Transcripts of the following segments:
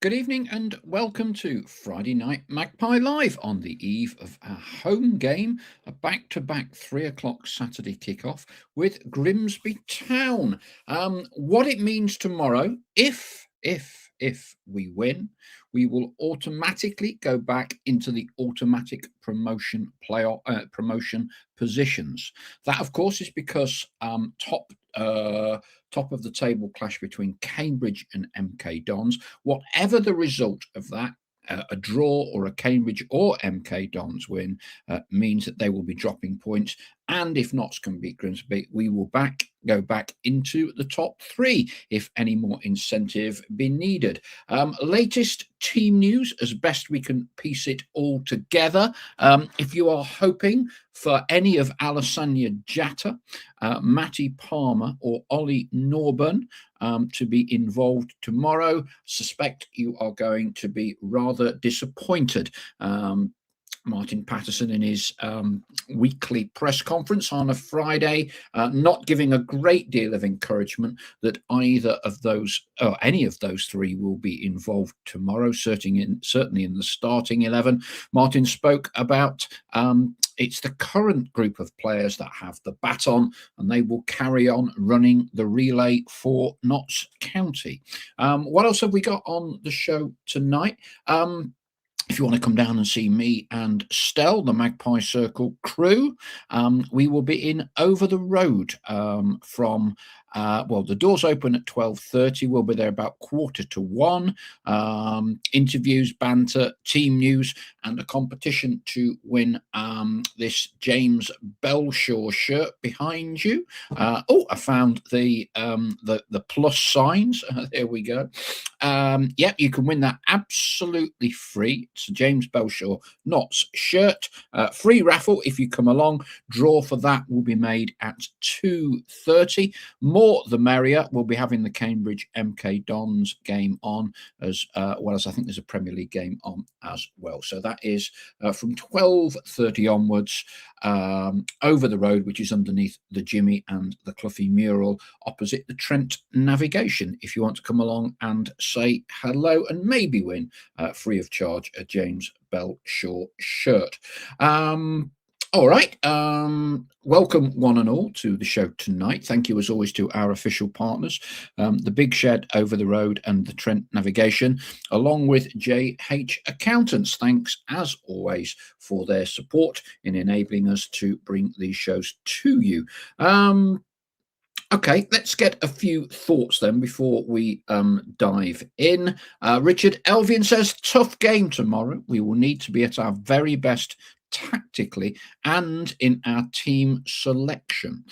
Good evening and welcome to Friday Night Magpie Live on the eve of our home game, a back-to-back 3 o'clock Saturday kickoff with Grimsby Town. What it means tomorrow, if we win, we will automatically go back into the automatic promotion positions. That, of course, is because top of the table clash between Cambridge and MK Dons. Whatever the result of that, a draw or a Cambridge or MK Dons win means that they will be dropping points. And if Notts can beat Grimsby, we will go back into the top three if any more incentive be needed. Latest team news as best we can piece it all together. If you are hoping for any of Alassania Jatta, Matty Palmer or Ollie Norburn to be involved tomorrow, suspect you are going to be rather disappointed. Martin Patterson in his weekly press conference on a Friday, not giving a great deal of encouragement that either of those or any of those three will be involved tomorrow, certainly in the starting 11. Martin spoke about it's the current group of players that have the baton and they will carry on running the relay for Notts County. What else have we got on the show tonight? If you want to come down and see me and Stell, the Magpie Circle crew, we will be in over the road from the doors open at 12:30. We'll be there about 1:45. Interviews, banter, team news, and a competition to win this James Belshaw shirt behind you. I found the plus signs. There we go. You can win that absolutely free. It's a James Belshaw Notts shirt. Free raffle if you come along. Draw for that will be made at 2:30. More the merrier. We'll be having the Cambridge MK Dons game on as well as I think there's a Premier League game on as well. So that is from 12:30 onwards over the road, which is underneath the Jimmy and the Cloughie mural opposite the Trent Navigation. If you want to come along and say hello and maybe win free of charge a James Belshaw shirt. All right. Welcome one and all to the show tonight. Thank you as always to our official partners, the Big Shed over the road and the Trent Navigation, along with JH Accountants. Thanks as always for their support in enabling us to bring these shows to you. Okay, let's get a few thoughts then before we dive in. Richard Elvian says, tough game tomorrow. We will need to be at our very best tactically and in our team selection.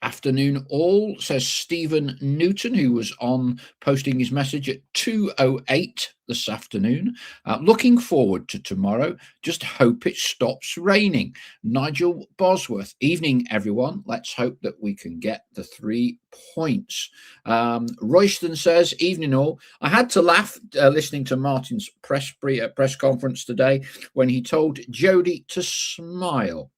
Afternoon all, says Stephen Newton, who was on posting his message at 2:08 this afternoon. Looking forward to tomorrow. Just hope it stops raining. Nigel Bosworth, evening everyone. Let's hope that we can get the 3 points. Royston says, evening all. I had to laugh listening to Martin's press conference today when he told Jody to smile.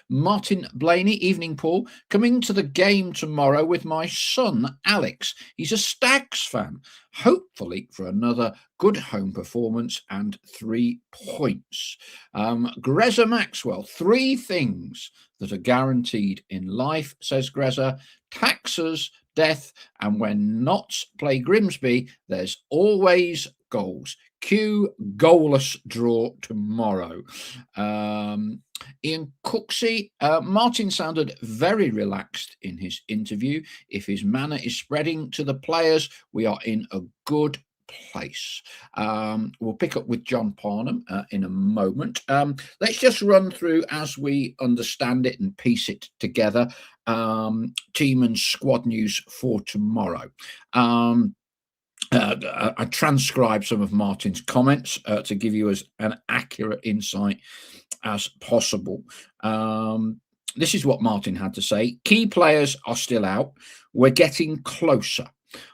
Martin Blaney, evening Paul, coming to the game tomorrow with my son Alex. He's a Stags fan, hopefully for another good home performance and 3 points. Greza Maxwell, 3 things that are guaranteed in life, says Greza: taxes, death, and when Notts play Grimsby, there's always goals. Cue goalless draw tomorrow. Ian Cooksey, Martin sounded very relaxed in his interview. If his manner is spreading to the players, we are in a good place. We'll pick up with John Parnham in a moment. Let's just run through as we understand it and piece it together. Team and squad news for tomorrow. I transcribed some of Martin's comments to give you as an accurate insight as possible. This is what Martin had to say. Key players are still out. We're getting closer.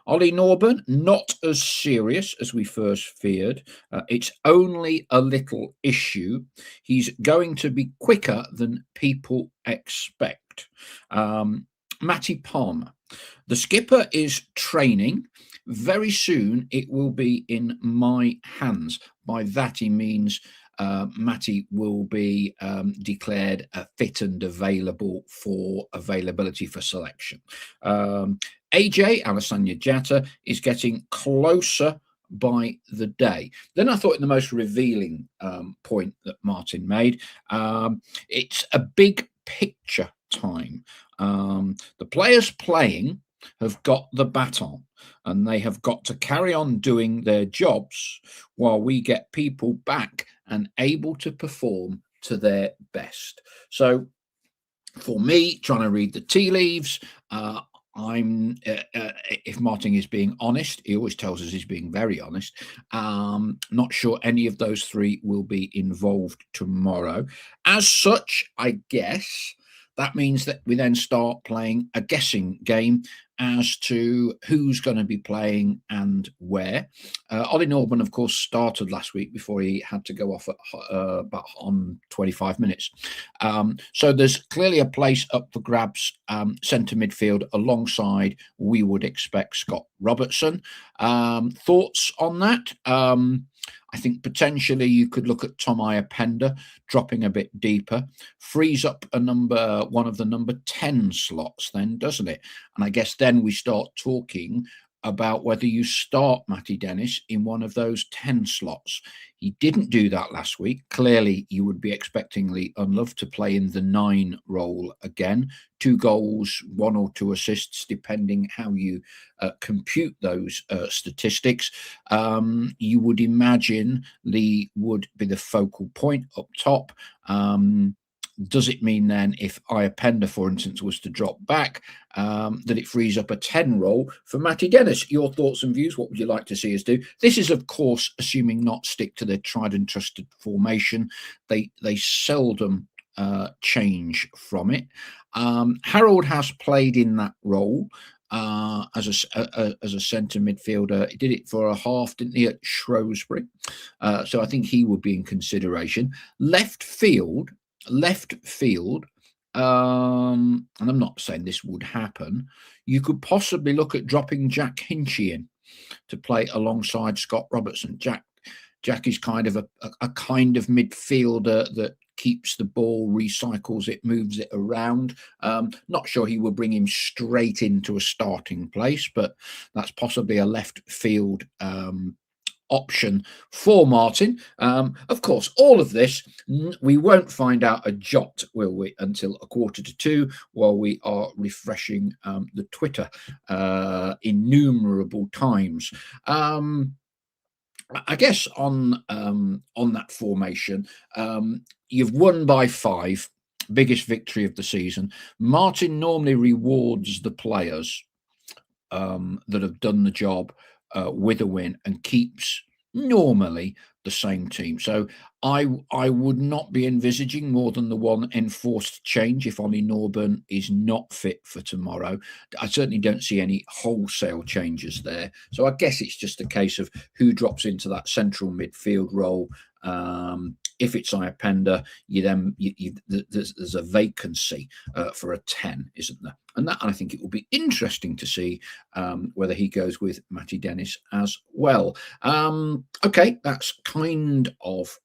Ollie Norburn, not as serious as we first feared. It's only a little issue. He's going to be quicker than people expect. Matty Palmer. The skipper is training. very soon it will be in my hands. By that he means Matty will be declared fit and available for availability for selection. AJ, Alessandro Jatta, is getting closer by the day. Then I thought in the most revealing point that Martin made, it's a big picture time. The players playing have got the baton and they have got to carry on doing their jobs while we get people back and able to perform to their best. So for me, trying to read the tea leaves, I'm if Martin is being honest, he always tells us he's being very honest. Not sure any of those three will be involved tomorrow. As such, I guess that means that we then start playing a guessing game as to who's going to be playing and where. Ollie Norman, of course, started last week before he had to go off at about on 25 minutes. So there's clearly a place up for grabs, centre midfield alongside, we would expect, Scott Robertson. Thoughts on that? I think potentially you could look at Tom Iapenda dropping a bit deeper, frees up one of the number 10 slots then, doesn't it? And I guess then we start talking about whether you start Matty Dennis in one of those 10 slots. He didn't do that last week. Clearly, you would be expecting Lee Unlove to play in the 9 role again. 2 goals, 1 or 2 assists, depending how you compute those statistics. You would imagine Lee would be the focal point up top. Does it mean then if Iapenda, for instance, was to drop back, that it frees up a 10 role for Matty Dennis? Your thoughts and views, what would you like to see us do? This is, of course, assuming not stick to their tried and trusted formation. They seldom change from it. Harold has played in that role as a centre midfielder. He did it for a half, didn't he, at Shrewsbury? So I think he would be in consideration. Left field, and I'm not saying this would happen, you could possibly look at dropping Jack Hinchy in to play alongside Scott Robertson. Jack is kind of a kind of midfielder that keeps the ball, recycles it, moves it around. Not sure he will bring him straight into a starting place, but that's possibly a left field option for Martin. Of course, all of this, we won't find out a jot, will we, until 1:45 while we are refreshing the Twitter innumerable times. I guess on that formation, you've won by 5, biggest victory of the season. Martin normally rewards the players that have done the job with a win and keeps normally the same team. So I would not be envisaging more than the one enforced change if Ollie Norburn is not fit for tomorrow. I certainly don't see any wholesale changes there. So I guess it's just a case of who drops into that central midfield role. If it's Iapenda, there's a vacancy for a 10, isn't there? And I think it will be interesting to see whether he goes with Matty Dennis as well. Okay, that's kind of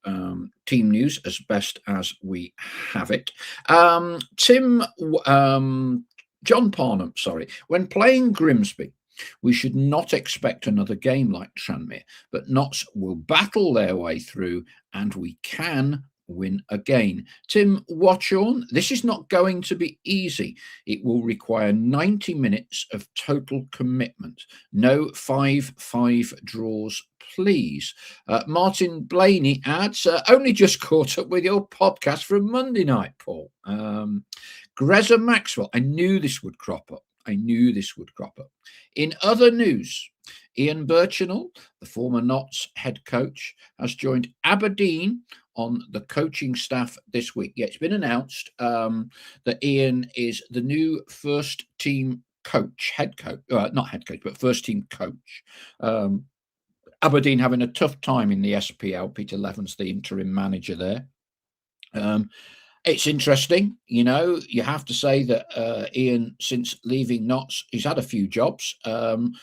team news as best as we have it. John Parnham, sorry. When playing Grimsby, we should not expect another game like Tranmere, but Notts will battle their way through and we can win again. Tim Watchorn, this is not going to be easy. It will require 90 minutes of total commitment. No 5-5 draws, please. Martin Blaney adds, only just caught up with your podcast from Monday night, Paul. Greza Maxwell, I knew this would crop up. In other news, Ian Birchinall, the former Notts head coach, has joined Aberdeen on the coaching staff this week. Yeah, it's been announced that Ian is the new first team coach, not head coach, but first team coach. Aberdeen having a tough time in the SPL. Peter Leven's the interim manager there. It's interesting, you know. You have to say that Ian, since leaving Notts, he's had a few jobs,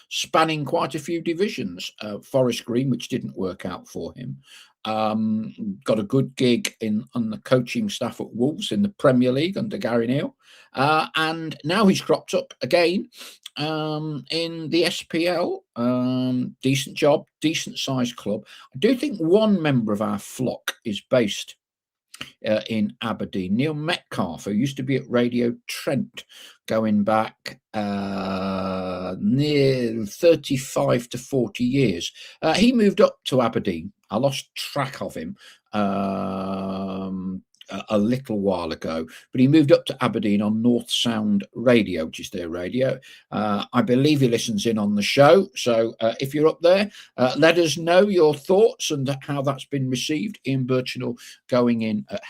spanning quite a few divisions. Forest Green, which didn't work out for him. Got a good gig on the coaching staff at Wolves in the Premier League under Gary Neal, and now he's cropped up again in the SPL. Decent job, decent sized club. I do think one member of our flock is based in Aberdeen. Neil Metcalf, who used to be at Radio Trent, going back near 35 to 40 years. He moved up to Aberdeen. I lost track of him a little while ago, but he moved up to Aberdeen on North Sound Radio, which is their radio. I believe he listens in on the show. So if you're up there, let us know your thoughts and how that's been received. Ian Birchinall going in at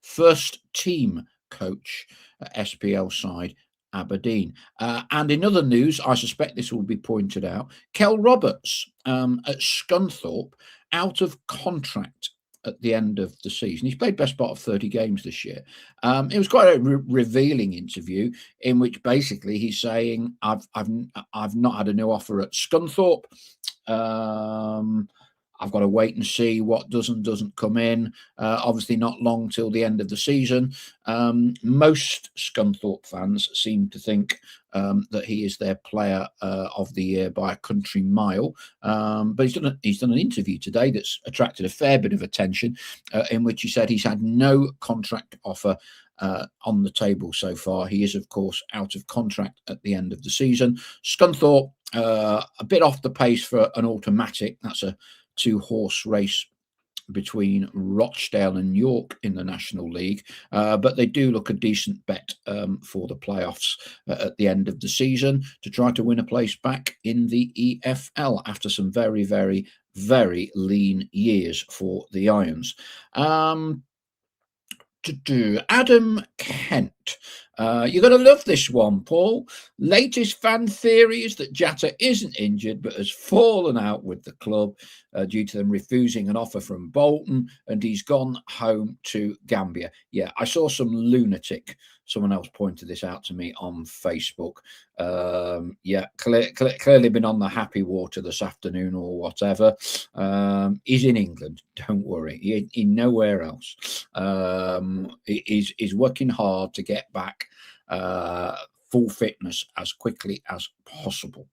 first team coach at SPL side Aberdeen. And in other news, I suspect this will be pointed out, Kel Roberts at Scunthorpe out of contract at the end of the season. He's played best part of 30 games this year. It was quite a revealing interview in which basically he's saying, I've not had a new offer at Scunthorpe. I've got to wait and see what does and doesn't come in. Obviously not long till the end of the season. Most Scunthorpe fans seem to think that he is their player of the year by a country mile. But he's done an interview today that's attracted a fair bit of attention, in which he said he's had no contract offer on the table so far. He is, of course, out of contract at the end of the season. Scunthorpe, a bit off the pace for an automatic. That's a 2-horse race between Rochdale and York in the National League, but they do look a decent bet for the playoffs at the end of the season to try to win a place back in the EFL after some very, very, very lean years for the Irons. Adam Kent. You're going to love this one, Paul. Latest fan theory is that Jatta isn't injured but has fallen out with the club due to them refusing an offer from Bolton, and he's gone home to Gambia. Yeah, I saw some lunatic. Someone else pointed this out to me on Facebook. Clearly been on the happy water this afternoon or whatever. He's in England. Don't worry. He nowhere else. He's working hard to get back full fitness as quickly as possible.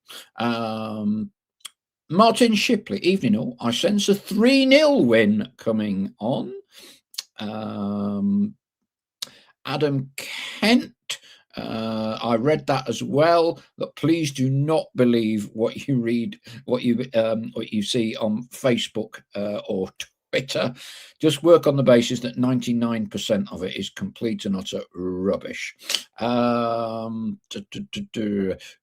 Martin Shipley, evening all. I sense a 3-0 win coming on. Adam Kent, I read that as well. But please do not believe what you read, what you see on Facebook or Twitter. Just work on the basis that 99% of it is complete and utter rubbish.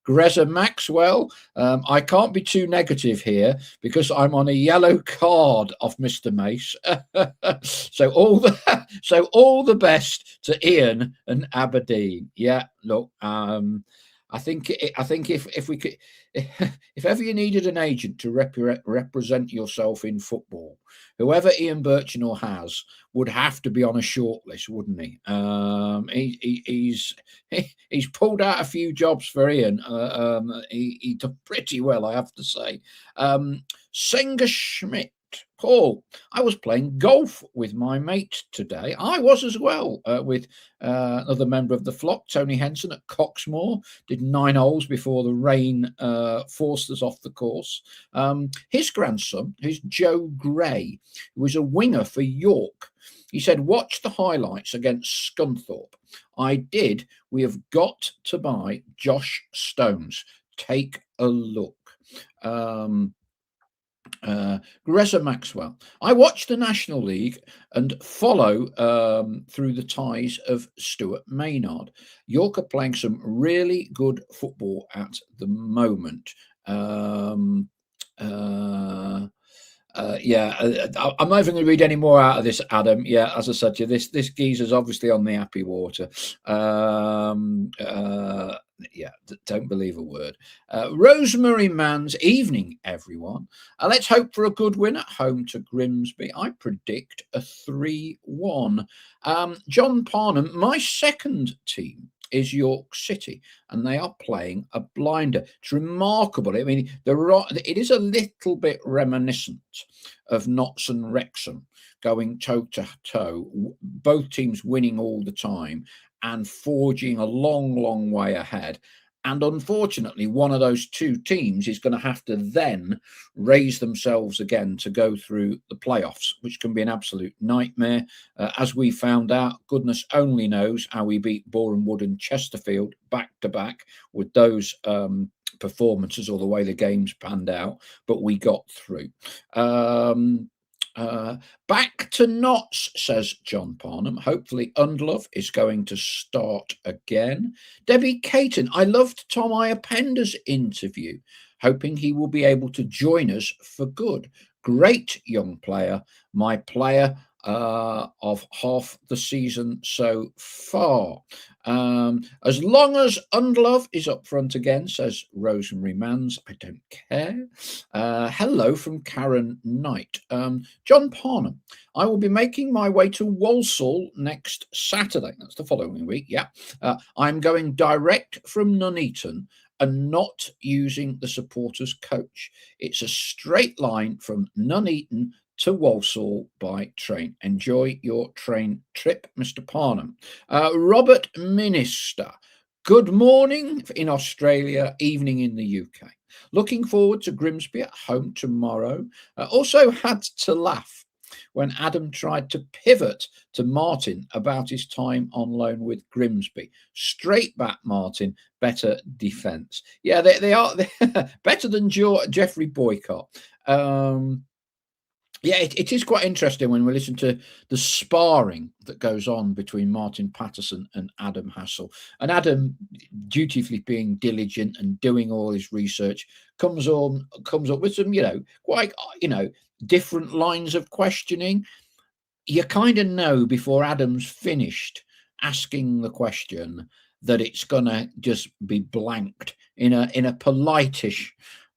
Greta Maxwell, I can't be too negative here because I'm on a yellow card off Mr. Mace. so all the best to Ian and Aberdeen. Yeah, look, I think if we could, if ever you needed an agent to represent yourself in football, whoever Ian Birchinall has would have to be on a shortlist, wouldn't he? He's pulled out a few jobs for Ian. He did pretty well, I have to say. Senga Schmidt. Paul, I was playing golf with my mate today. I was as well, with another member of the flock, Tony Henson at Coxmoor. Did 9 holes before the rain forced us off the course. His grandson, who's Joe Gray, who was a winger for York, he said, watch the highlights against Scunthorpe. I did. We have got to buy Josh Stones. Take a look. Greta Maxwell. I watch the National League and follow through the ties of Stuart Maynard. York are playing some really good football at the moment. I'm not even going to read any more out of this, Adam. Yeah, as I said to you, this geezer's obviously on the happy water. Yeah, don't believe a word. Rosemary Mann's evening, everyone. Let's hope for a good win at home to Grimsby. I predict a 3-1. John Parnham, my second team is York City, and they are playing a blinder. It's remarkable. I mean, it is a little bit reminiscent of Notts and Wrexham going toe to toe, both teams winning all the time and forging a long, long way ahead. And unfortunately, one of those two teams is going to have to then raise themselves again to go through the playoffs, which can be an absolute nightmare. As we found out, goodness only knows how we beat Boreham Wood and Chesterfield back to back with those performances or the way the games panned out, but we got through. Back to Notts, says John Parnham. Hopefully, Undlove is going to start again. Debbie Caton, I loved Tom Iapenda's interview, hoping he will be able to join us for good. Great young player, my player of half the season so far. As long as Undlove is up front again, says Rosemary Mans, I don't care. Hello from Karen Knight. John Parnham, I will be making my way to Walsall next Saturday. That's the following week, yeah. I'm going direct from Nuneaton and not using the supporters coach. It's a straight line from Nuneaton to Walsall by train. Enjoy your train trip, Mr. Parnham. Robert Minister, good morning in Australia, evening in the UK. Looking forward to Grimsby at home tomorrow. Also had to laugh when Adam tried to pivot to Martin about his time on loan with Grimsby. Straight back, Martin, better defence. Yeah, they are better than Jeffrey Boycott. Yeah, it is quite interesting when we listen to the sparring that goes on between Martin Patterson and Adam Hassel. And Adam, dutifully being diligent and doing all his research, comes up with some, quite, different lines of questioning. You kind of know before Adam's finished asking the question that it's gonna just be blanked in a politish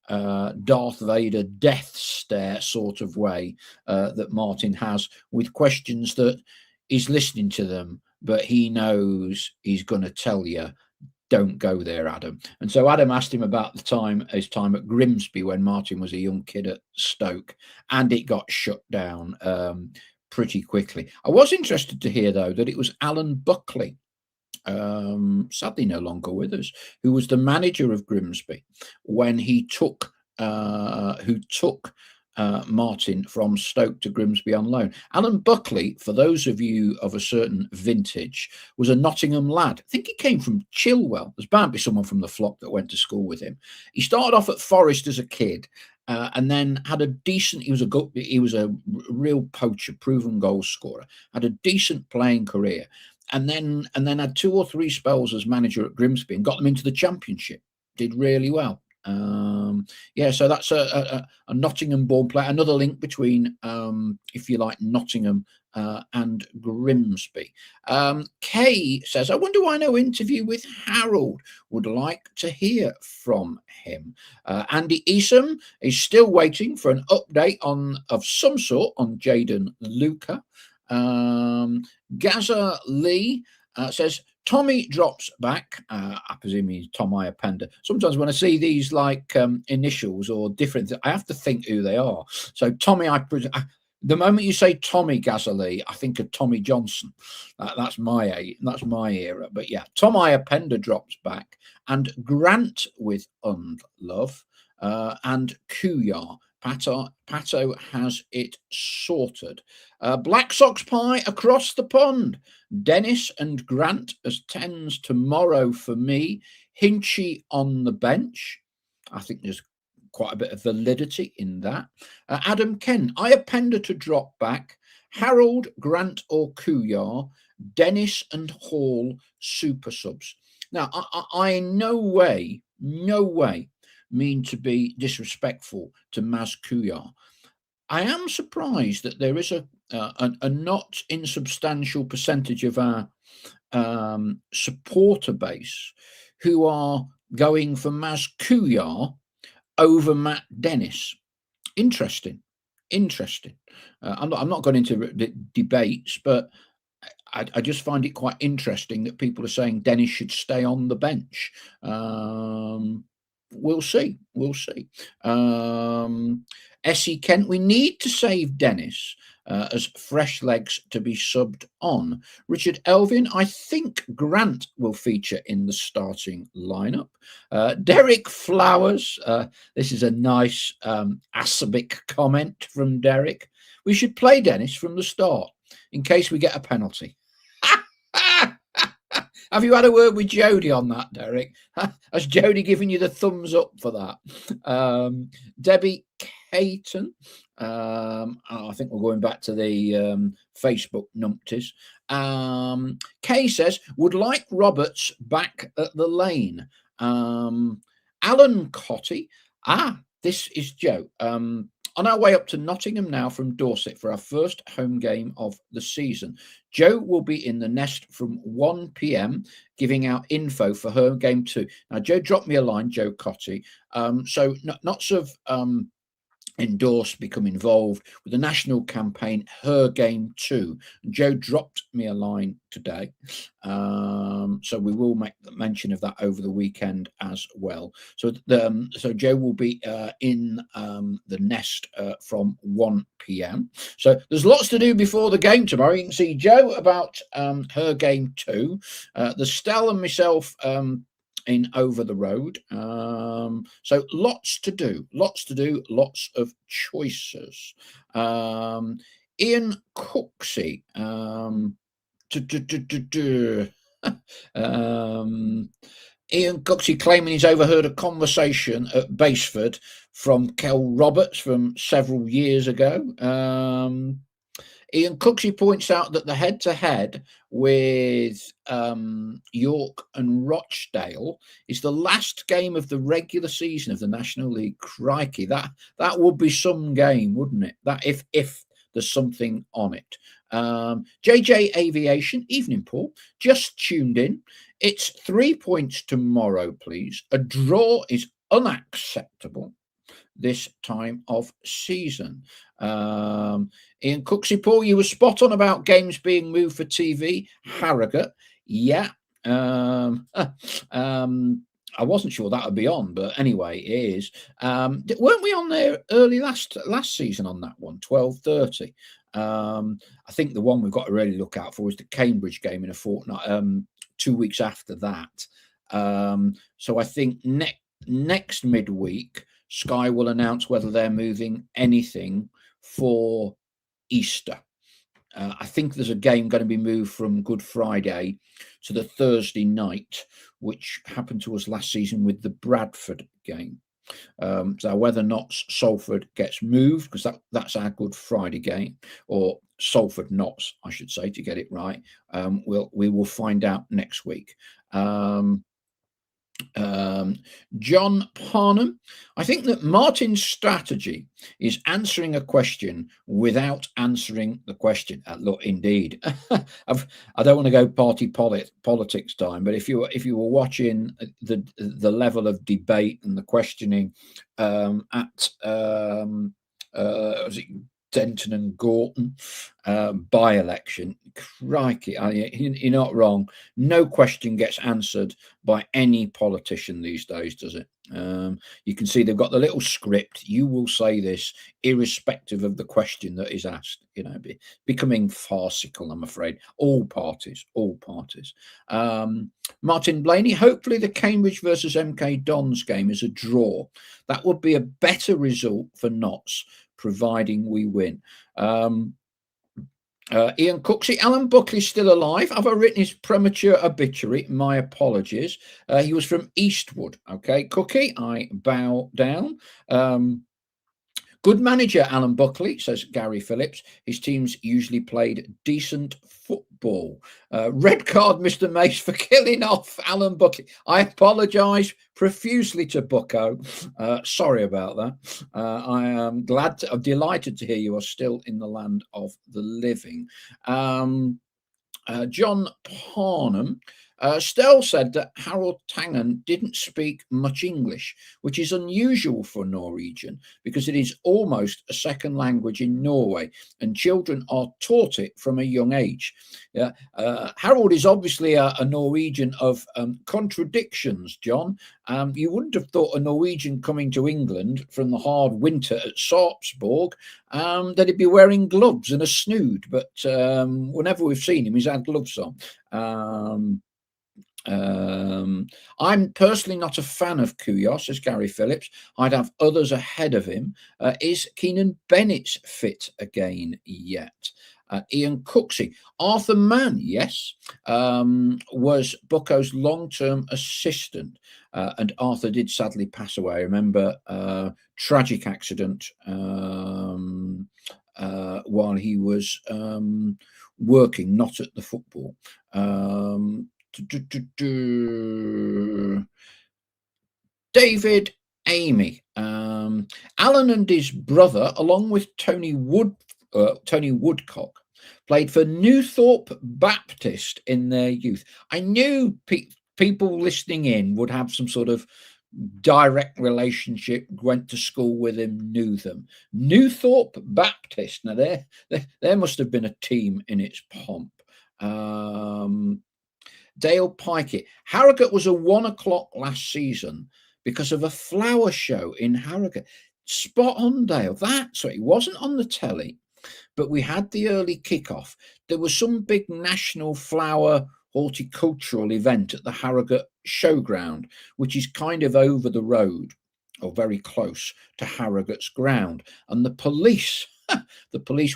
Darth Vader death stare sort of way that Martin has with questions that he's listening to them, but he knows he's going to tell you, don't go there, Adam. And so Adam asked him about his time at Grimsby when Martin was a young kid at Stoke, and it got shut down pretty quickly. I was interested to hear, though, that it was Alan Buckley, sadly no longer with us, who was the manager of Grimsby when he took Martin from Stoke to Grimsby on loan. Alan Buckley, for those of you of a certain vintage, was a Nottingham lad. I think he came from Chilwell. There's bound to be someone from the flock that went to school with him. He started off at Forest as a kid. And then had a decent. He was a real poacher, proven goal scorer. Had a decent playing career, and then had 2 or 3 spells as manager at Grimsby and got them into the Championship. Did really well. Yeah, so that's a Nottingham-born player. Another link between, if you like, Nottingham and Grimsby. Kay says, I wonder why no interview with Harold. Would like to hear from him. Andy Easom is still waiting for an update of some sort on Jaden Luca. Gaza Lee says, Tommy drops back. I presume he's Tom Iapenda. Sometimes when I see these like initials or different, I have to think who they are. So Tommy, the moment you say Tommy Gazali, I think of Tommy Johnson. That's my era. But yeah, Tom Iapenda drops back, and Grant with Undlove, and Kuyar. Pato has it sorted. Black Sox Pie across the pond. Dennis and Grant as 10s tomorrow for me. Hinchy on the bench. I think there's quite a bit of validity in that. Adam Ken, Iapenda to drop back. Harold, Grant or Kuyar. Dennis and Hall super subs. Now, I in no way mean to be disrespectful to Maz Kuyar. I am surprised that there is a not insubstantial percentage of our supporter base who are going for Maz Kuyar over Matt Dennis. Interesting, interesting. I'm not going into debates, but I just find it quite interesting that people are saying Dennis should stay on the bench. We'll see. We'll see. Essie Kent, we need to save Dennis as fresh legs to be subbed on. Richard Elvin, I think Grant will feature in the starting lineup. Derek Flowers, this is a nice acerbic comment from Derek. We should play Dennis from the start in case we get a penalty. Have you had a word with Jody on that, Derek? Has Jody given you the thumbs up for that? Debbie Caton, I think we're going back to the Facebook numpties. Kay says, would like Roberts back at the lane. Alan Cotty, this is Joe. On our way up to Nottingham now from Dorset for our first home game of the season. Joe will be in the nest from 1 p.m. giving out info for her game 2. Now, Joe dropped me a line, Joe Cotty. So not sort of endorse, become involved with the national campaign, Her Game 2. Joe dropped me a line today. So we will make mention of that over the weekend as well. So so Joe will be in the nest from 1 p.m. So there's lots to do before the game tomorrow. You can see Joe about Her Game 2. There's Stell and myself in Over the Road. So lots to do, lots of choices. Ian Cooksey. Ian Cooksey claiming he's overheard a conversation at Baseford from Kel Roberts from several years ago. Ian Cooksey points out that the head-to-head with York and Rochdale is the last game of the regular season of the National League. Crikey, that would be some game, wouldn't it? That if there's something on it. JJ Aviation, evening, Paul. Just tuned in. It's 3 points tomorrow, please. A draw is unacceptable this time of season. Ian Cooksey, Paul, you were spot on about games being moved for TV. Harrogate, yeah. I wasn't sure that would be on, but anyway, it is. Weren't we on there early last season on that one, 12:30? I think the one we've got to really look out for is the Cambridge game in a fortnight, 2 weeks after that. So I think next midweek, Sky will announce whether they're moving anything for Easter. I think there's a game going to be moved from Good Friday to the Thursday night, which happened to us last season with the Bradford game. So whether or not Salford gets moved, because that's our Good Friday game, or Salford Notts, I should say, to get it right, we will find out next week. John Parnham, I think that Martin's strategy is answering a question without answering the question. Look, indeed, I don't want to go party politics time, but if you were watching the level of debate and the questioning at was it Denton and Gorton by-election, crikey, you're not wrong. No question gets answered by any politician these days, does it? You can see they've got the little script. You will say this irrespective of the question that is asked. Becoming farcical, I'm afraid. All parties. Martin Blaney, hopefully the Cambridge versus MK Dons game is a draw. That would be a better result for Notts, providing we win. Ian Cooksey, Alan Buckley's still alive. Have I written his premature obituary? My apologies. He was from Eastwood. Okay, Cookie, I bow down. Good manager, Alan Buckley, says Gary Phillips. His teams usually played decent football. Red card, Mr. Mace, for killing off Alan Buckley. I apologise profusely to Bucko. Sorry about that. I am delighted to hear you are still in the land of the living. John Parnham, Stell said that Harold Tangen didn't speak much English, which is unusual for Norwegian because it is almost a second language in Norway, and children are taught it from a young age. Yeah, Harold is obviously a Norwegian of contradictions, John. You wouldn't have thought a Norwegian coming to England from the hard winter at Sarpsborg that he'd be wearing gloves and a snood, but whenever we've seen him, he's had gloves on. Um, I'm personally not a fan of Kuyos, says Gary Phillips. I'd have others ahead of him. Is Keenan Bennett fit again yet? Ian Cooksey. Arthur Mann, yes, was Bucco's long-term assistant. And Arthur did sadly pass away. I remember tragic accident while he was working, not at the football. David Amy. Alan and his brother, along with Tony Woodcock, played for Newthorpe Baptist in their youth. I knew people listening in would have some sort of direct relationship, went to school with him, knew them. Newthorpe Baptist. Now there must have been a team in its pomp. Dale Pikey. Harrogate was a 1 o'clock last season because of a flower show in Harrogate. Spot on, Dale. That's right. It wasn't on the telly, but we had the early kickoff. There was some big national flower horticultural event at the Harrogate Showground, which is kind of over the road or very close to Harrogate's ground. And the police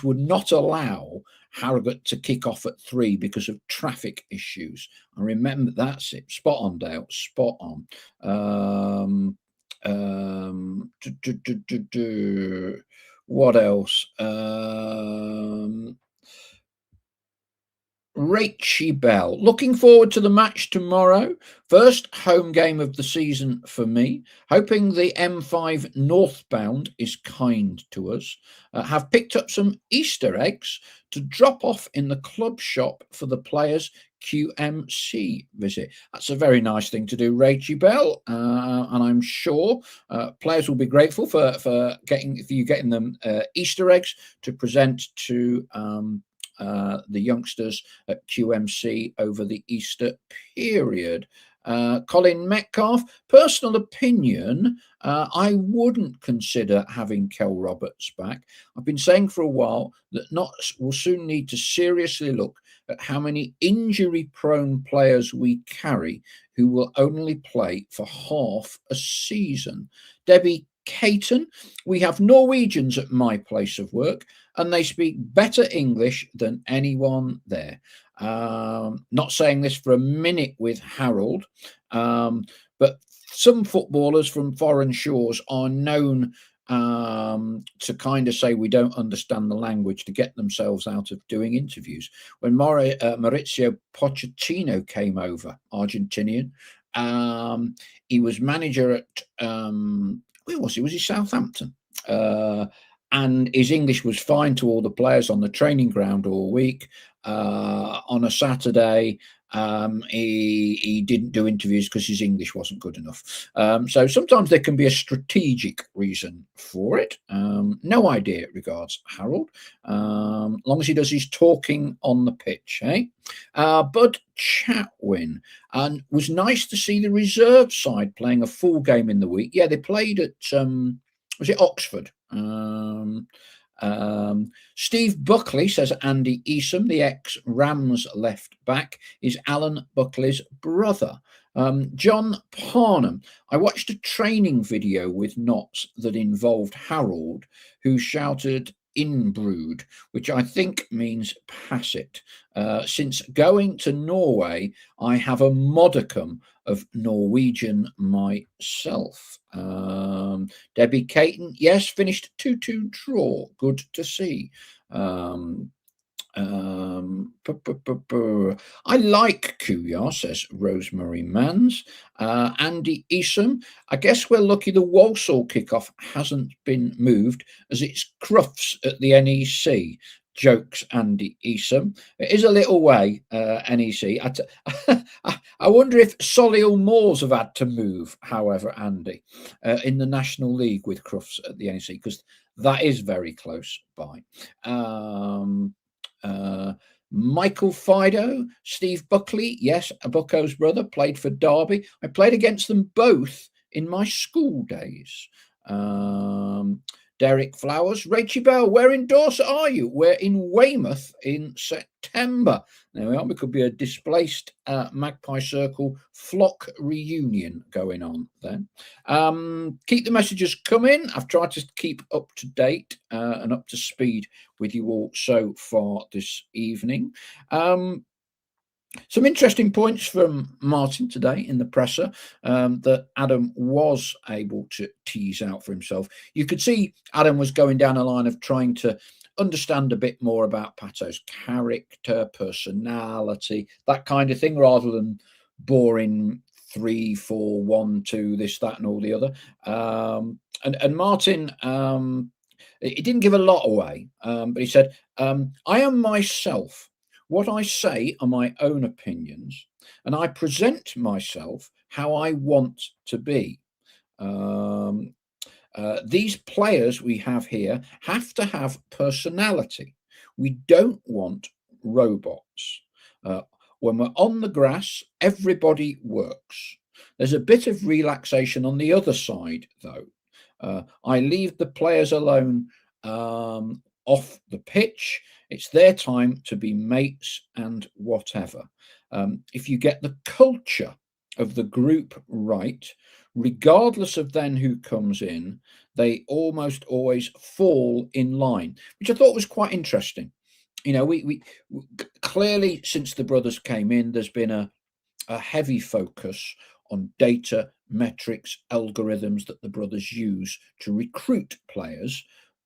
would not allow Harrogate to kick off at 3 because of traffic issues. I remember that's it. Spot on, Dale. Spot on. What else? Rachie Bell. Looking forward to the match tomorrow. First home game of the season for me. Hoping the M5 northbound is kind to us. Have picked up some Easter eggs to drop off in the club shop for the players' QMC visit. That's a very nice thing to do, Rachie Bell, and I'm sure players will be grateful for getting them Easter eggs to present to the youngsters at QMC over the Easter period. Colin Metcalf, personal opinion, I wouldn't consider having Kel Roberts back. I've been saying for a while that Notts will soon need to seriously look at how many injury-prone players we carry who will only play for half a season. Debbie Caton, we have Norwegians at my place of work and they speak better English than anyone there. Not saying this for a minute with Harold, but some footballers from foreign shores are known to kind of say we don't understand the language to get themselves out of doing interviews. When Maurizio Pochettino came over, Argentinian, he was manager at where was he? Was he Southampton? And his English was fine to all the players on the training ground all week. On a Saturday, he didn't do interviews because his English wasn't good enough. So sometimes there can be a strategic reason for it. No idea regards Harold, long as he does his talking on the pitch. Bud Chatwin, and was nice to see the reserve side playing a full game in the week. Yeah, they played at was it Oxford? Steve Buckley, says Andy Easom, the ex-Rams left back, is Alan Buckley's brother. John Parnham, I watched a training video with Notts that involved Harold, who shouted inbrood, which I think means pass it. Since going to Norway, I have a modicum of Norwegian myself. Debbie Caton, yes, finished 2-2 draw. Good to see. I like Kuya, says Rosemary Mans. Andy Easom, I guess we're lucky the Walsall kickoff hasn't been moved as it's Crufts at the NEC. jokes Andy Esom. It is a little way, NEC. I wonder if Solihull Moors have had to move, however, Andy, in the National League with Crufts at the NEC, because that is very close by. Michael Fido, Steve Buckley, yes, Bucko's brother, played for Derby. I played against them both in my school days. Derek Flowers, Rachie Bell, where in Dorset are you? We're in Weymouth in September. There we are. It could be a displaced Magpie Circle flock reunion going on then. Keep the messages coming. I've tried to keep up to date and up to speed with you all so far this evening. Some interesting points from Martin today in the presser that Adam was able to tease out for himself. You could see Adam was going down a line of trying to understand a bit more about Pato's character, personality, that kind of thing, rather than boring 3, 4, 1, 2, this, that, and all the other. And Martin, he didn't give a lot away, but he said, I am myself. What I say are my own opinions, and I present myself how I want to be. These players we have here have to have personality. We don't want robots. When we're on the grass, everybody works. There's a bit of relaxation on the other side, though. I leave the players alone off the pitch. It's their time to be mates and whatever. If you get the culture of the group right, regardless of then who comes in, they almost always fall in line, which I thought was quite interesting. You know, we clearly, since the brothers came in, there's been a heavy focus on data, metrics, algorithms that the brothers use to recruit players,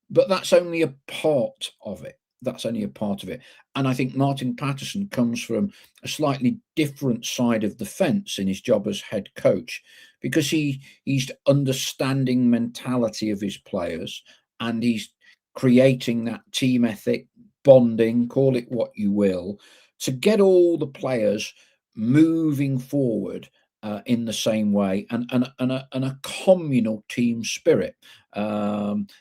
but that's only a part of it. That's only a part of it. And I think Martin Patterson comes from a slightly different side of the fence in his job as head coach, because he's understanding mentality of his players, and he's creating that team ethic, bonding, call it what you will, to get all the players moving forward in the same way, and a communal team spirit. And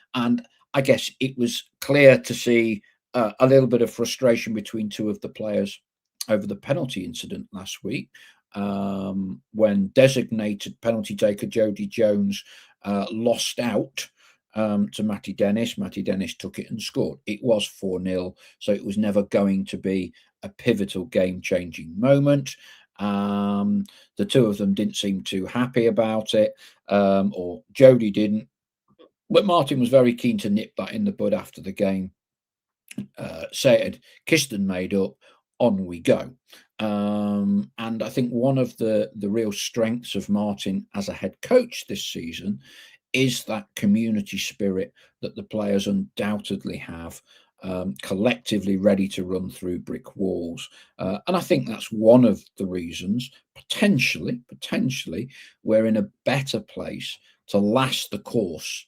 I guess it was clear to see a little bit of frustration between two of the players over the penalty incident last week, when designated penalty taker Jody Jones lost out to Matty Dennis. Matty Dennis took it and scored. It was 4-0, so it was never going to be a pivotal game-changing moment. The two of them didn't seem too happy about it, or Jody didn't. But Martin was very keen to nip that in the bud after the game. Said, kissed and made up, on we go. And I think one of the real strengths of Martin as a head coach this season is that community spirit that the players undoubtedly have, collectively ready to run through brick walls. And I think that's one of the reasons, potentially, we're in a better place to last the course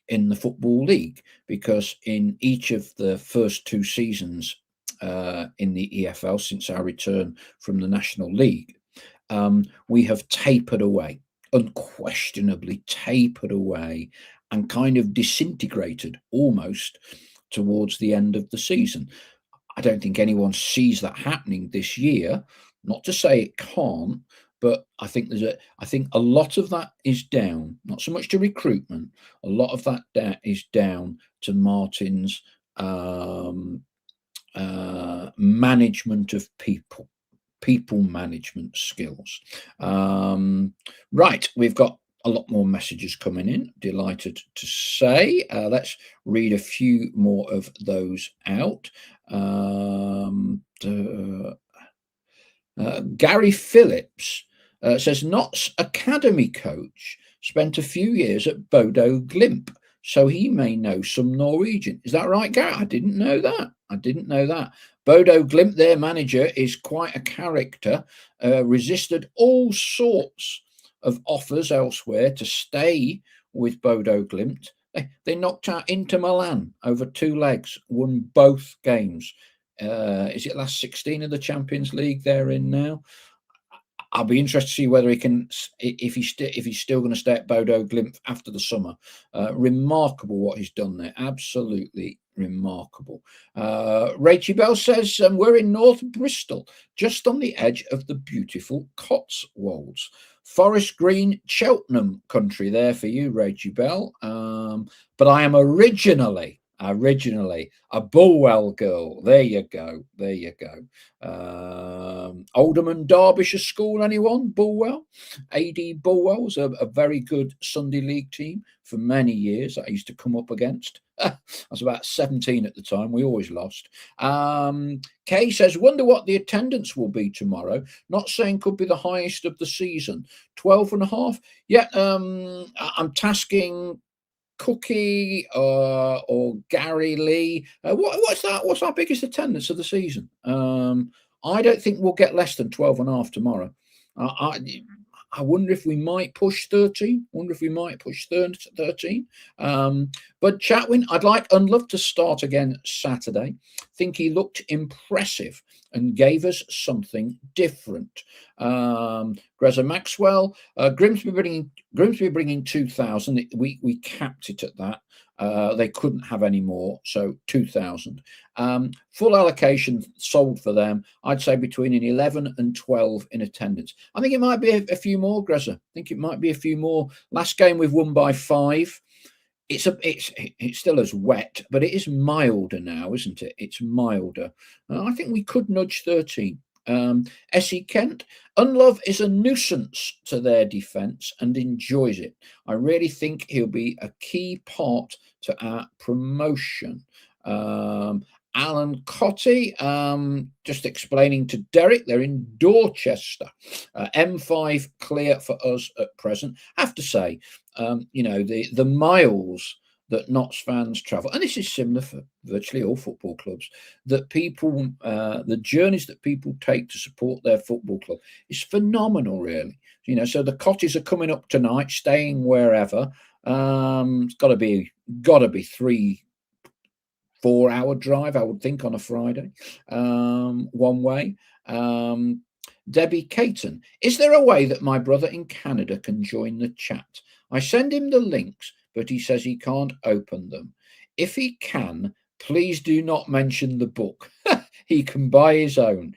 in the Football League, because in each of the first 2 seasons in the EFL since our return from the National League, we have tapered away, unquestionably tapered away, and kind of disintegrated almost towards the end of the season. I don't think anyone sees that happening this year. Not to say it can't, but I think a lot of that is down, not so much to recruitment. A lot of that is down to Martin's management of people management skills. Right, we've got a lot more messages coming in, delighted to say. Let's read a few more of those out. Gary Phillips says Knott's academy coach spent a few years at Bodo Glimp, so he may know some Norwegian. Is that right, Gary? I didn't know that. Bodo Glimp, their manager, is quite a character, resisted all sorts of offers elsewhere to stay with Bodo Glimt. They knocked out Inter Milan over 2 legs, won both games. Is it last 16 of the Champions League they're in now? I'll be interested to see whether he can, if he's still going to stay at Bodo Glimt after the summer. Remarkable what he's done there. Absolutely remarkable. Rachie Bell says we're in North Bristol, just on the edge of the beautiful Cotswolds. Forest Green, Cheltenham country there for you, Rachie Bell. But I am originally a Bulwell girl. There you go. There you go. Alderman Derbyshire School, anyone? Bulwell? AD Bulwell's a very good Sunday League team for many years that I used to come up against. I was about 17 at the time. We always lost. Kay says, wonder what the attendance will be tomorrow. Not saying could be the highest of the season. 12 and a half. Yeah, I'm tasking Cookie or Gary Lee. What's that? What's our biggest attendance of the season? I don't think we'll get less than 12 and a half tomorrow. I wonder if we might push 13. Wonder if we might push 13. But Chatwin, I'd love to start again Saturday. Think he looked impressive and gave us something different. Greza Maxwell, Grimsby bringing 2,000. We capped it at that. They couldn't have any more, so 2,000. Full allocation sold for them. I'd say between an 11 and 12 in attendance. I think it might be a few more, Greza. I think it might be a few more. Last game we've won by 5. It's still as wet, but it is milder now, isn't it? It's milder. I think we could nudge 13. Essie Kent, Unlove is a nuisance to their defence and enjoys it. I really think he'll be a key part to our promotion. Alan Cotty, just explaining to Derek, they're in Dorchester. M5 clear for us at present. I have to say, the miles that Notts fans travel, and this is similar for virtually all football clubs, that people, the journeys that people take to support their football club is phenomenal, really. So the Cotties are coming up tonight, staying wherever. It's got to be 3-4 hour drive, I would think, on a Friday, one way. Debbie Caton, is there a way that my brother in Canada can join the chat? I send him the links, but he says he can't open them. If he can, please do not mention the book. He can buy his own.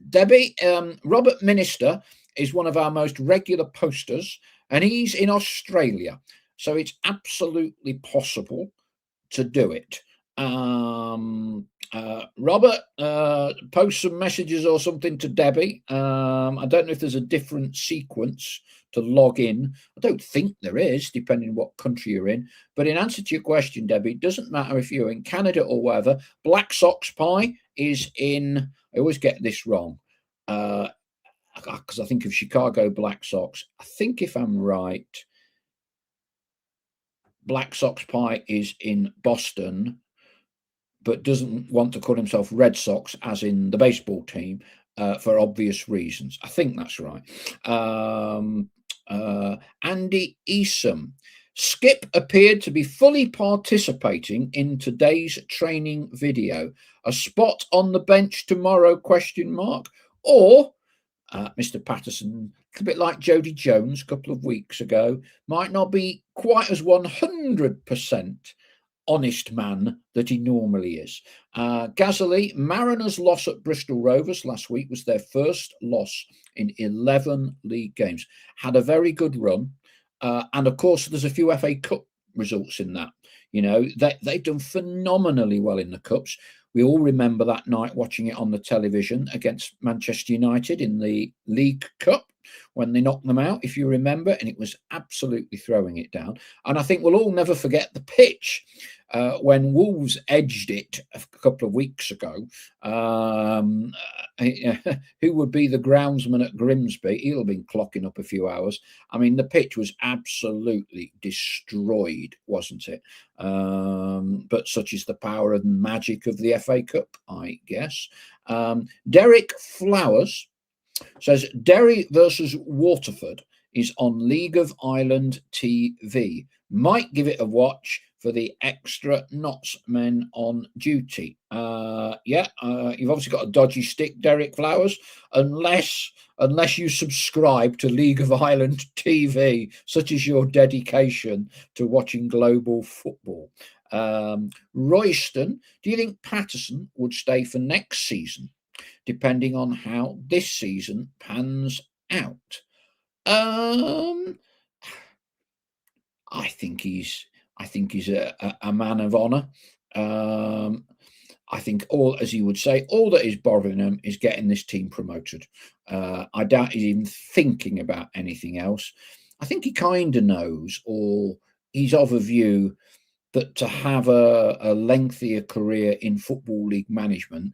Debbie, Robert Minister is one of our most regular posters, and he's in Australia. So it's absolutely possible to do it. Robert, post some messages or something to Debbie. I don't know if there's a different sequence to log in. I don't think there is, depending on what country you're in. But in answer to your question, Debbie, it doesn't matter if you're in Canada or wherever. Black Sox Pie is in, I always get this wrong, because I think of Chicago Black Sox. I think if I'm right, Black Sox Pie is in Boston, but doesn't want to call himself Red Sox, as in the baseball team, for obvious reasons. I think that's right. Andy Easom. Skip appeared to be fully participating in today's training video. A spot on the bench tomorrow, ? Or, Mr. Patterson, a bit like Jody Jones a couple of weeks ago, might not be quite as 100% honest man that he normally is. Gazali, Mariners' loss at Bristol Rovers last week was their first loss in 11 league games. Had a very good run. And of course, there's a few FA Cup results in that. They've done phenomenally well in the Cups. We all remember that night watching it on the television against Manchester United in the League Cup when they knocked them out, if you remember, and it was absolutely throwing it down. And I think we'll all never forget the pitch when Wolves edged it a couple of weeks ago. Who would be the groundsman at Grimsby? He'll have been clocking up a few hours. I mean, the pitch was absolutely destroyed, wasn't it? But such is the power and magic of the FA Cup, I guess. Derek Flowers says Derry versus Waterford is on League of Ireland TV. Might give it a watch for the extra knots men on duty. You've obviously got a dodgy stick, Derek Flowers, unless you subscribe to League of Ireland TV, such as your dedication to watching global football. Royston, do you think Patterson would stay for next season, depending on how this season pans out? Um, I think he's a man of honour. I think as you would say, all that is bothering him is getting this team promoted. I doubt he's even thinking about anything else. I think he kind of knows, or he's of a view that to have a lengthier career in Football League management,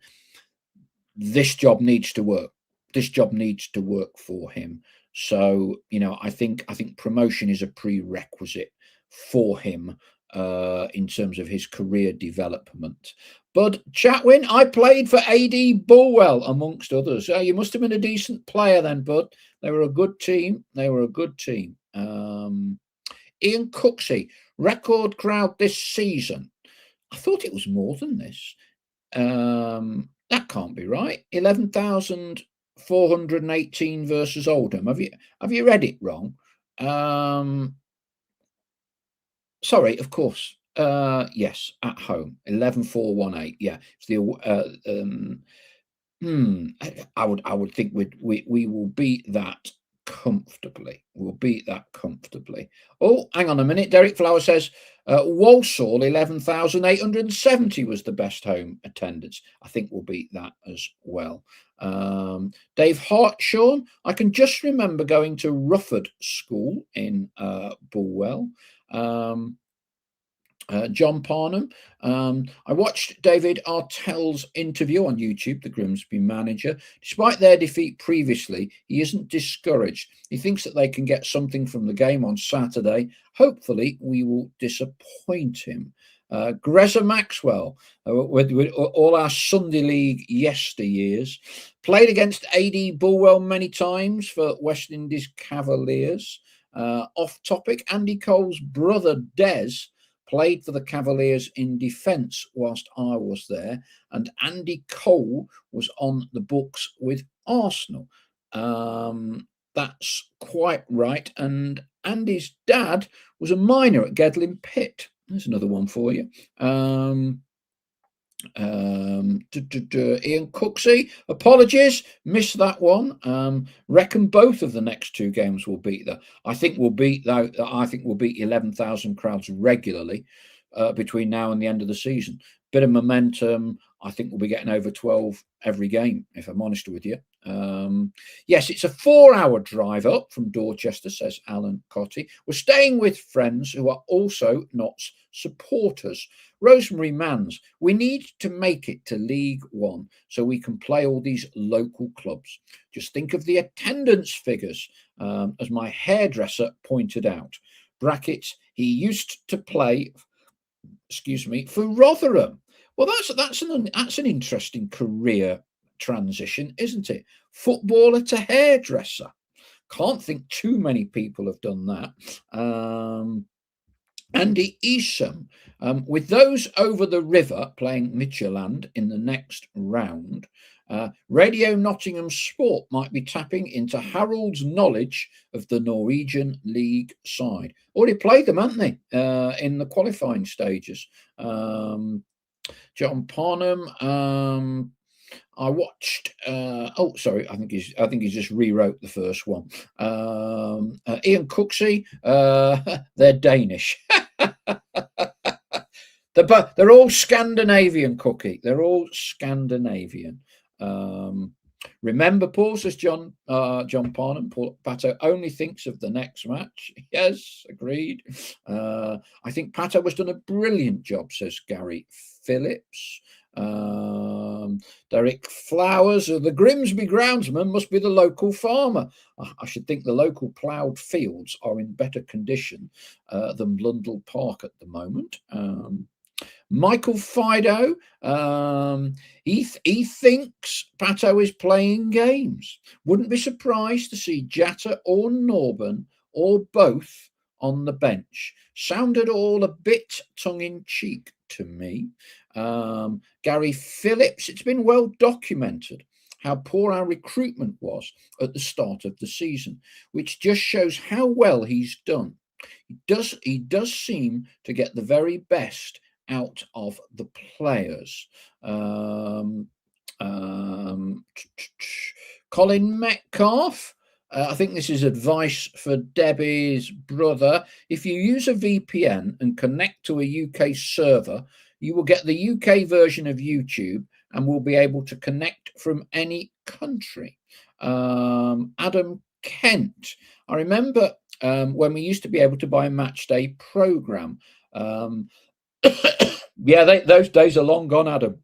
this job needs to work. This job needs to work for him. So, I think promotion is a prerequisite for him in terms of his career development. But Chatwin, I played for AD Bulwell, amongst others. You must have been a decent player then, Bud. They were a good team. Ian Cooksey, record crowd this season. I thought it was more than this. That can't be right. 11,418 versus Oldham. Have you read it wrong? Sorry, of course. Yes, at home. 11,418. Yeah. It's the I would think we will beat that comfortably. We'll beat that comfortably. Oh, hang on a minute. Derek Flower says Walsall 11,870 was the best home attendance. I think we'll beat that as well. Dave Hartshawn, I can just remember going to Rufford School in Bulwell. John Parnham. I watched David Artell's interview on YouTube, the Grimsby manager. Despite their defeat previously, he isn't discouraged. He thinks that they can get something from the game on Saturday. Hopefully, we will disappoint him. Greza Maxwell, with all our Sunday League yesteryears, played against AD Bulwell many times for West Indies Cavaliers. Off topic, Andy Cole's brother Des played for the Cavaliers in defence whilst I was there, and Andy Cole was on the books with Arsenal. That's quite right. And Andy's dad was a miner at Gedling Pit. There's another one for you. Ian Cooksey, apologies, missed that one. Reckon both of the next two games will beat that. I think we'll beat 11,000 crowds regularly between now and the end of the season. Bit of momentum. I think we'll be getting over 12 every game, if I'm honest with you. Yes, it's a 4-hour drive up from Dorchester, says Alan Cotty. We're staying with friends who are also Notts supporters. Rosemary Mans, we need to make it to League One so we can play all these local clubs. Just think of the attendance figures, as my hairdresser pointed out. Brackets, he used to play, for Rotherham. Well, that's an interesting career transition, isn't it? Footballer to hairdresser. Can't think too many people have done that. Andy Esom, with those over the river playing Midtjylland in the next round, Radio Nottingham Sport might be tapping into Harold's knowledge of the Norwegian League side. Already played them, haven't they, in the qualifying stages? John Parnham. I watched. I think he's just rewrote the first one. Ian Cooksey. They're Danish. They're all Scandinavian, Cookie. They're all Scandinavian. Remember, Paul, says John Parnham. Paul Pato only thinks of the next match. Yes, agreed. I think Pato has done a brilliant job, says Gary Phillips. Derek Flowers, the Grimsby groundsman must be the local farmer. I should think the local ploughed fields are in better condition than Blundell Park at the moment. Michael Fido, he thinks Pato is playing games. Wouldn't be surprised to see Jatta or Norburn or both on the bench. Sounded all a bit tongue in cheek to me. Gary Phillips, it's been well documented how poor our recruitment was at the start of the season, which just shows how well he's done. He does seem to get the very best out of the players. Um, um, Colin Metcalf. I think this is advice for Debbie's brother. If you use a VPN and connect to a UK server, you will get the UK version of YouTube and will be able to connect from any country. Adam Kent. I remember when we used to be able to buy a match day program. Um, yeah, those days are long gone, Adam.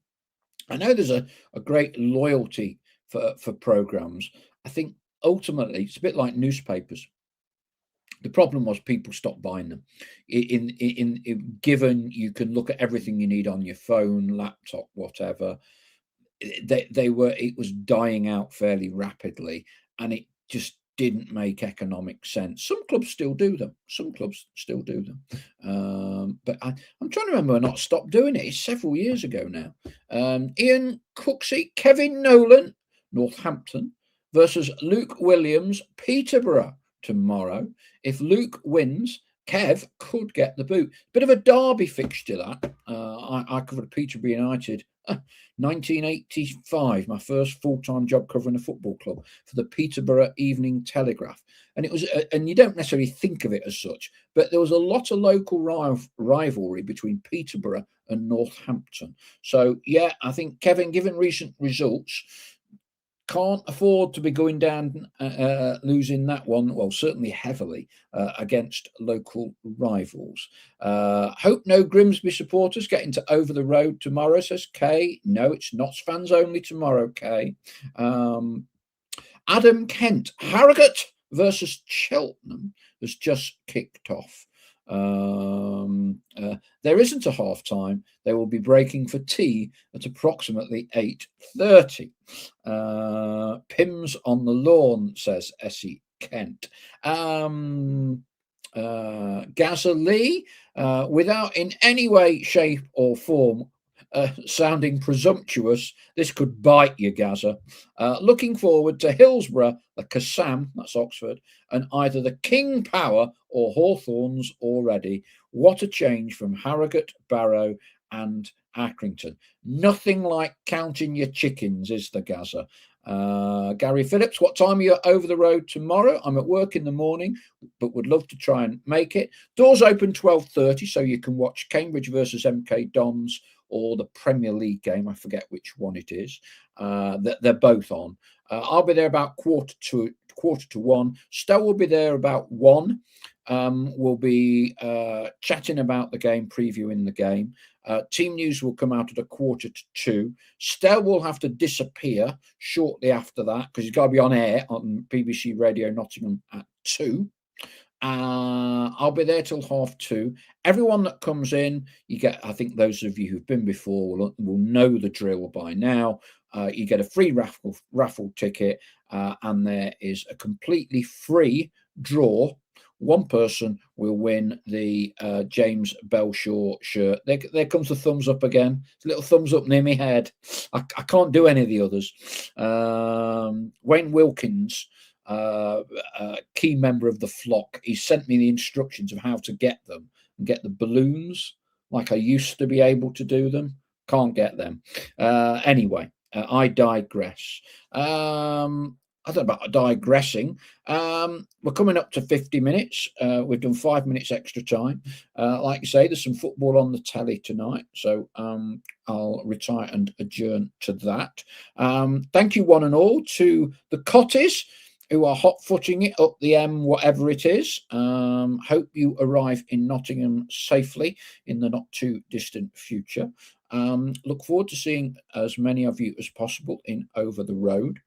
I know there's a great loyalty for programs. I think ultimately it's a bit like newspapers. The problem was people stopped buying them. Given you can look at everything you need on your phone, laptop, whatever, they were it was dying out fairly rapidly, and it just didn't make economic sense. Some clubs still do them. Some clubs still do them. But I'm trying to remember when I not stopped doing it. It's several years ago now. Ian Cooksey, Kevin Nolan, Northampton versus Luke Williams, Peterborough tomorrow. If Luke wins, Kev could get the boot. Bit of a derby fixture that. I covered Peterborough United 1985, my first full-time job covering a football club for the Peterborough Evening Telegraph. And it was, and you don't necessarily think of it as such, but there was a lot of local rivalry between Peterborough and Northampton. So, yeah, I think Kevin, given recent results, can't afford to be going down, losing that one, well, certainly heavily, against local rivals. Hope no Grimsby supporters get into Over the Road tomorrow, says Kay. No, it's not fans only tomorrow, Kay. Adam Kent, Harrogate versus Cheltenham has just kicked off. There isn't a half time. They will be breaking for tea at approximately 8:30. Pims on the lawn, says Essie Kent. Gaza Lee, without in any way, shape, or form sounding presumptuous, this could bite you, Gaza. Looking forward to Hillsborough, the Kassam, that's Oxford, and either the King Power or Hawthorns already. What a change from Harrogate, Barrow, and Accrington. Nothing like counting your chickens, is the Gaza. Gary Phillips, what time are you over the road tomorrow? I'm at work in the morning, but would love to try and make it. Doors open 12:30, so you can watch Cambridge versus MK Dons or the Premier League game. I forget which one it is. They're both on. I'll be there about quarter to one. Stowe will be there about one. We'll be chatting about the game, previewing the game. Team news will come out at 1:45. Stowe will have to disappear shortly after that because he's got to be on air on BBC Radio Nottingham at 2. I'll be there till 2:30. Everyone that comes in, you get, I think those of you who've been before will know the drill by now. You get a free raffle ticket, and there is a completely free draw. One person will win the James Belshaw shirt. There comes the thumbs up again. It's a little thumbs up near my head. I can't do any of the others. Wayne Wilkins, key member of the flock, he sent me the instructions of how to get them and get the balloons like I used to be able to do them. Can't get them. Anyway, I digress. I don't know about digressing. We're coming up to 50 minutes. We've done 5 minutes extra time. Like you say, there's some football on the telly tonight, so I'll retire and adjourn to that. Thank you, one and all, to the Cotties who are hot-footing it up the M, whatever it is. Hope you arrive in Nottingham safely in the not-too-distant future. Look forward to seeing as many of you as possible in Over the Road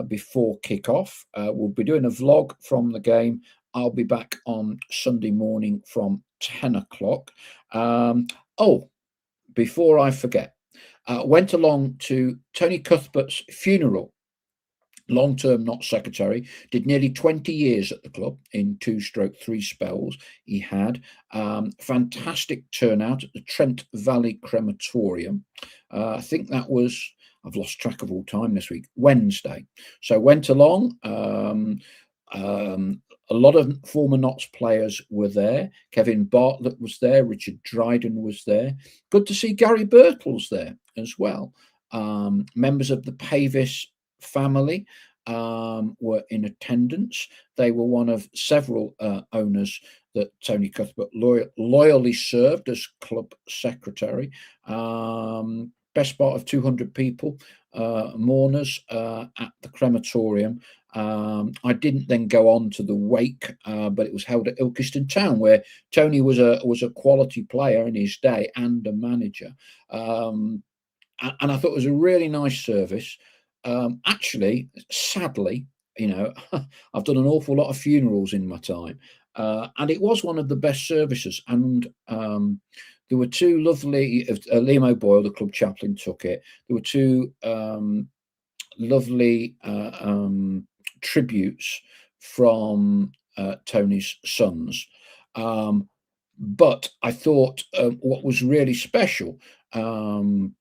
before kick-off. We'll be doing a vlog from the game. I'll be back on Sunday morning from 10 o'clock. Oh, before I forget, went along to Tony Cuthbert's funeral. Long-term not secretary, did nearly 20 years at the club in 2/3 spells he had. Fantastic turnout at the Trent Valley Crematorium. I think that was, I've lost track of all time this week, Wednesday. So went along. A lot of former Notts players were there. Kevin Bartlett was there. Richard Dryden was there. Good to see Gary Birtles there as well. Members of the Pavis family were in attendance. They were one of several owners that Tony Cuthbert loyally served as club secretary. Best part of 200 people, mourners at the crematorium. I didn't then go on to the wake, but it was held at Ilkeston Town, where Tony was a quality player in his day and a manager. And I thought it was a really nice service. Actually, sadly, I've done an awful lot of funerals in my time, and it was one of the best services. And there were two lovely, Liam O'Boyle, the club chaplain, took it. There were two lovely tributes from Tony's sons. But I thought what was really special was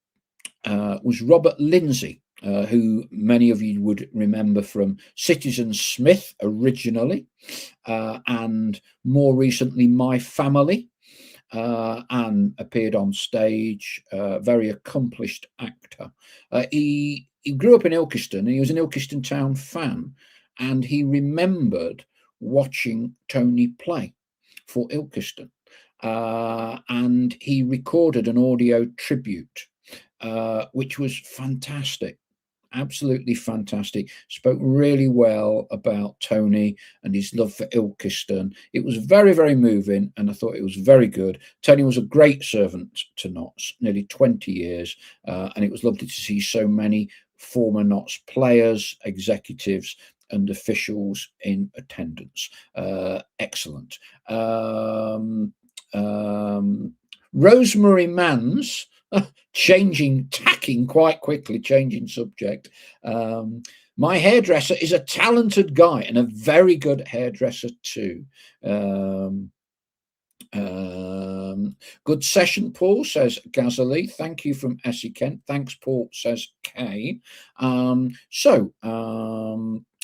Robert Lindsay, who many of you would remember from Citizen Smith originally, and more recently My Family, and appeared on stage. Very accomplished actor. He grew up in Ilkeston, and he was an Ilkeston Town fan, and he remembered watching Tony play for Ilkeston, and he recorded an audio tribute, which was fantastic. Absolutely fantastic. Spoke really well about Tony and his love for Ilkeston. It was very, very moving, and I thought it was very good. Tony was a great servant to Notts, nearly 20 years, and it was lovely to see so many former Notts players, executives, and officials in attendance. Excellent. Rosemary Mans, tacking quite quickly, changing subject. My hairdresser is a talented guy and a very good hairdresser too. Good session, Paul, says Gazali. Thank you from Essie Kent. Thanks, Paul, says Kay.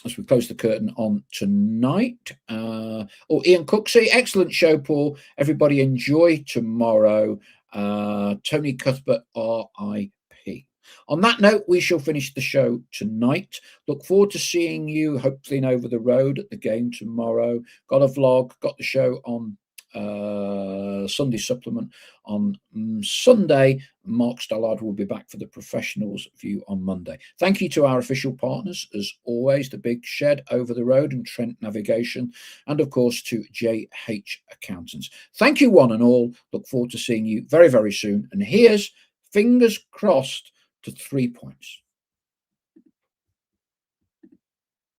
As we close the curtain on tonight. Ian Cooksey, excellent show, Paul. Everybody enjoy tomorrow. Tony Cuthbert, RIP. On that note, we shall finish the show tonight. Look forward to seeing you, hopefully, in Over the Road at the game tomorrow. Got a vlog, got the show on Sunday supplement on Sunday. Mark Stallard will be back for the professionals view on Monday. Thank you to our official partners, as always, the Big Shed, Over the Road and Trent Navigation, and of course to JH Accountants. Thank you one and all. Look forward to seeing you very, very soon. And here's fingers crossed to 3 points.